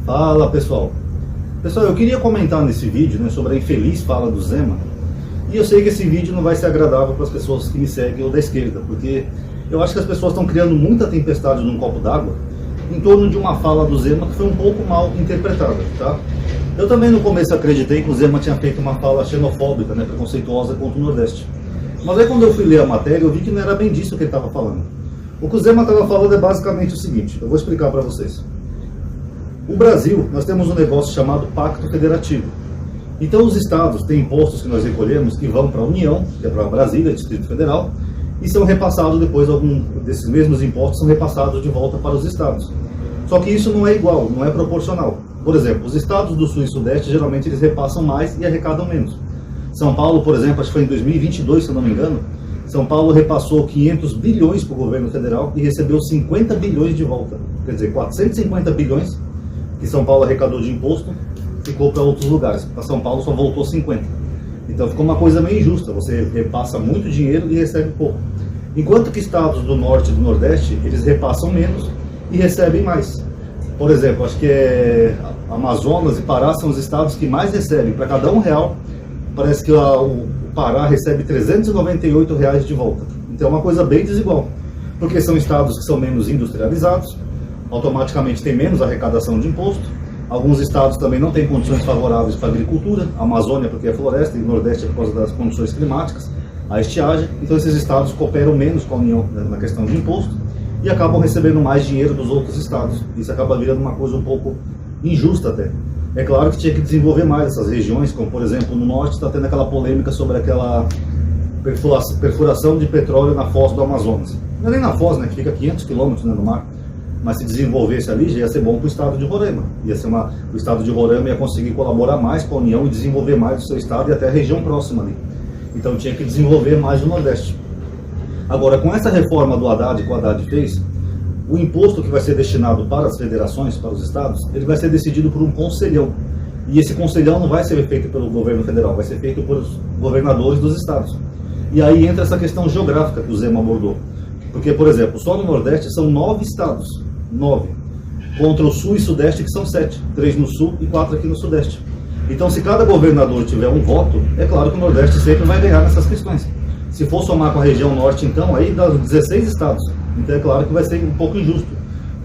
Fala pessoal, eu queria comentar nesse vídeo, né, sobre a infeliz fala do Zema. E eu sei que esse vídeo não vai ser agradável para as pessoas que me seguem ou da esquerda, porque eu acho que as pessoas estão criando muita tempestade num copo d'água em torno de uma fala do Zema que foi um pouco mal interpretada, tá? Eu também no começo acreditei que o Zema tinha feito uma fala xenofóbica, né, preconceituosa contra o Nordeste. Mas aí quando eu fui ler a matéria eu vi que não era bem disso que ele estava falando. O que o Zema estava falando é basicamente o seguinte, eu vou explicar para vocês. O Brasil, nós temos um negócio chamado Pacto Federativo. Então os estados têm impostos que nós recolhemos que vão para a União, que é para Brasília, Distrito Federal, e são repassados depois, alguns desses mesmos impostos são repassados de volta para os estados. Só que isso não é igual, não é proporcional. Por exemplo, os estados do Sul e Sudeste, geralmente eles repassam mais e arrecadam menos. São Paulo, por exemplo, acho que foi em 2022, se eu não me engano, São Paulo repassou 500 bilhões para o governo federal e recebeu 50 bilhões de volta. Quer dizer, 450 bilhões que São Paulo arrecadou de imposto, ficou para outros lugares. Para São Paulo só voltou 50. Então ficou uma coisa meio injusta, você repassa muito dinheiro e recebe pouco. Enquanto que estados do Norte e do Nordeste, eles repassam menos e recebem mais. Por exemplo, acho que Amazonas e Pará são os estados que mais recebem. Para cada R$1, parece que o Pará recebe R$398 de volta. Então é uma coisa bem desigual, porque são estados que são menos industrializados, automaticamente tem menos arrecadação de imposto. Alguns estados também não têm condições favoráveis para a agricultura, a Amazônia porque é floresta e o Nordeste é por causa das condições climáticas, a estiagem. Então esses estados cooperam menos com a União na questão de imposto e acabam recebendo mais dinheiro dos outros estados. Isso acaba virando uma coisa um pouco injusta até. É claro que tinha que desenvolver mais essas regiões, como por exemplo no Norte está tendo aquela polêmica sobre aquela perfuração de petróleo na foz do Amazonas. Não é nem na foz, né, que fica 500 quilômetros, né, no mar. Mas se desenvolvesse ali, já ia ser bom para o estado de Roraima. O estado de Roraima ia conseguir colaborar mais com a União e desenvolver mais o seu estado e até a região próxima ali. Então tinha que desenvolver mais o Nordeste. Agora, com essa reforma do Haddad que o Haddad fez, o imposto que vai ser destinado para as federações, para os estados, ele vai ser decidido por um conselhão. E esse conselhão não vai ser feito pelo governo federal, vai ser feito pelos governadores dos estados. E aí entra essa questão geográfica que o Zema abordou. Porque, por exemplo, só no Nordeste são 9 estados. 9. Contra o Sul e Sudeste, que são 7. 3 no Sul e 4 aqui no Sudeste. Então, se cada governador tiver um voto, é claro que o Nordeste sempre vai ganhar nessas questões. Se for somar com a região Norte, então, aí dá 16 estados. Então, é claro que vai ser um pouco injusto.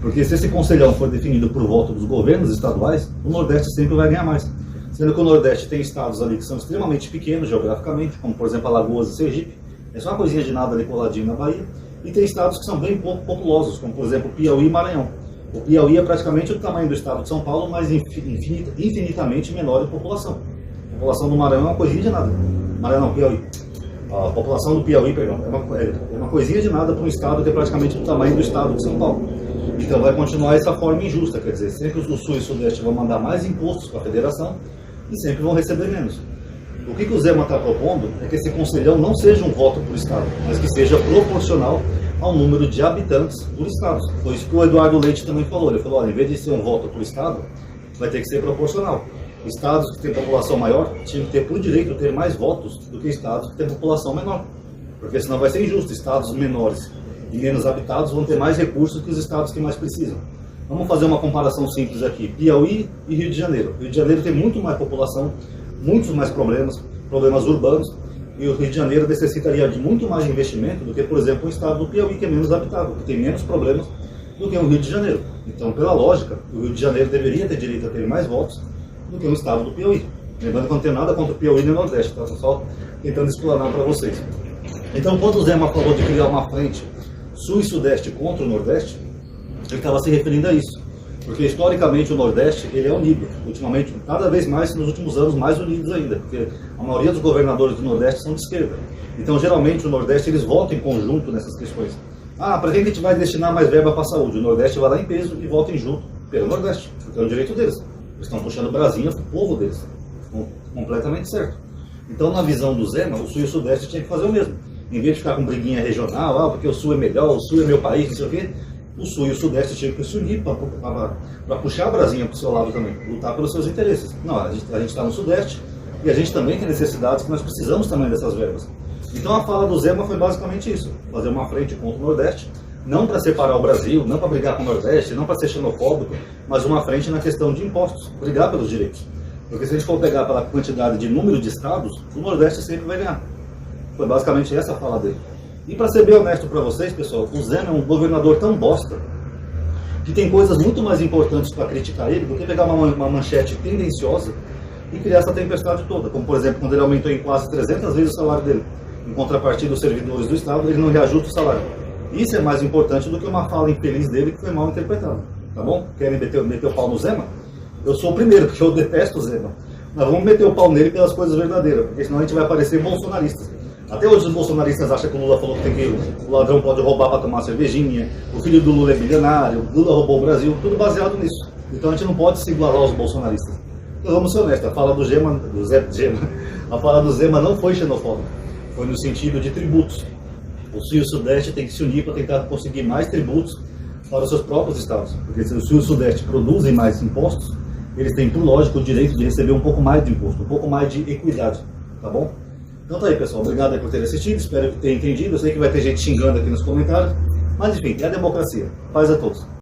Porque se esse conselhão for definido por voto dos governos estaduais, o Nordeste sempre vai ganhar mais. Sendo que o Nordeste tem estados ali que são extremamente pequenos geograficamente, como, por exemplo, Alagoas e Sergipe. É só uma coisinha de nada ali coladinho na Bahia. E tem estados que são bem pouco populosos, como por exemplo Piauí e Maranhão. O Piauí é praticamente o tamanho do estado de São Paulo, mas infinitamente menor em população. A população do Maranhão é uma coisinha de nada. Maranhão não, Piauí. A população do Piauí, perdão, é uma coisinha de nada para um estado que é praticamente do tamanho do estado de São Paulo. Então vai continuar essa forma injusta, quer dizer, sempre o Sul e o Sudeste vão mandar mais impostos para a federação e sempre vão receber menos. O que o Zema está propondo é que esse conselhão não seja um voto por estado, mas que seja proporcional ao número de habitantes por estado. Foi isso que o Eduardo Leite também falou. Ele falou, olha, em vez de ser um voto por estado, vai ter que ser proporcional. Estados que têm população maior tinham que ter por direito ter mais votos do que estados que têm população menor. Porque senão vai ser injusto. Estados menores e menos habitados vão ter mais recursos que os estados que mais precisam. Vamos fazer uma comparação simples aqui. Piauí e Rio de Janeiro. Rio de Janeiro tem muito mais população, muitos mais problemas urbanos, e o Rio de Janeiro necessitaria de muito mais investimento do que, por exemplo, o estado do Piauí, que é menos habitado, que tem menos problemas do que o Rio de Janeiro. Então, pela lógica, o Rio de Janeiro deveria ter direito a ter mais votos do que o estado do Piauí. Lembrando que não tem nada contra o Piauí nem o Nordeste, tá? Só tentando explanar para vocês. Então, quando o Zema falou de criar uma frente Sul e Sudeste contra o Nordeste, ele estava se referindo a isso. Porque historicamente o Nordeste ele é unido, ultimamente, cada vez mais, nos últimos anos, mais unidos ainda, porque a maioria dos governadores do Nordeste são de esquerda. Então, geralmente, o Nordeste eles votam em conjunto nessas questões. Ah, para quem a gente vai destinar mais verba para a saúde? O Nordeste vai lá em peso e vota em junto pelo Nordeste, porque é o direito deles. Eles estão puxando brasinha para o povo deles. Completamente certo. Então, na visão do Zema, o Sul e o Sudeste tinha que fazer o mesmo. Em vez de ficar com briguinha regional, porque o Sul é melhor, o Sul é meu país, não sei o quê, o Sul e o Sudeste tinham que se unir para puxar a brasinha para o seu lado também, lutar pelos seus interesses. Não, a gente está no Sudeste e a gente também tem necessidades que nós precisamos também dessas verbas. Então a fala do Zema foi basicamente isso, fazer uma frente contra o Nordeste, Não para separar o Brasil, não para brigar com o Nordeste, não para ser xenofóbico, mas uma frente na questão de impostos, brigar pelos direitos. Porque se a gente for pegar pela quantidade de número de estados, o Nordeste sempre vai ganhar. Foi basicamente essa a fala dele. E para ser bem honesto para vocês, pessoal, o Zema é um governador tão bosta que tem coisas muito mais importantes para criticar ele do que pegar uma manchete tendenciosa e criar essa tempestade toda. Como, por exemplo, quando ele aumentou em quase 300 vezes o salário dele. Em contrapartida dos servidores do Estado, ele não reajusta o salário. Isso é mais importante do que uma fala infeliz dele que foi mal interpretada. Tá bom? Querem meter o pau no Zema? Eu sou o primeiro, porque eu detesto o Zema. Mas vamos meter o pau nele pelas coisas verdadeiras, porque senão a gente vai parecer bolsonaristas. Até hoje os bolsonaristas acham que o Lula falou que o ladrão pode roubar para tomar cervejinha, o filho do Lula é bilionário, o Lula roubou o Brasil, tudo baseado nisso. Então a gente não pode se igualar aos bolsonaristas. Então vamos ser honestos, a fala do Zema, a fala do Zema não foi xenofóbica, foi no sentido de tributos. O Sul e o Sudeste têm que se unir para tentar conseguir mais tributos para os seus próprios estados, porque se o Sul e o Sudeste produzem mais impostos, eles têm, por lógico, o direito de receber um pouco mais de imposto, um pouco mais de equidade, tá bom? Então tá aí, pessoal, obrigado aí por ter assistido, espero que tenha entendido, eu sei que vai ter gente xingando aqui nos comentários, mas enfim, é a democracia, paz a todos.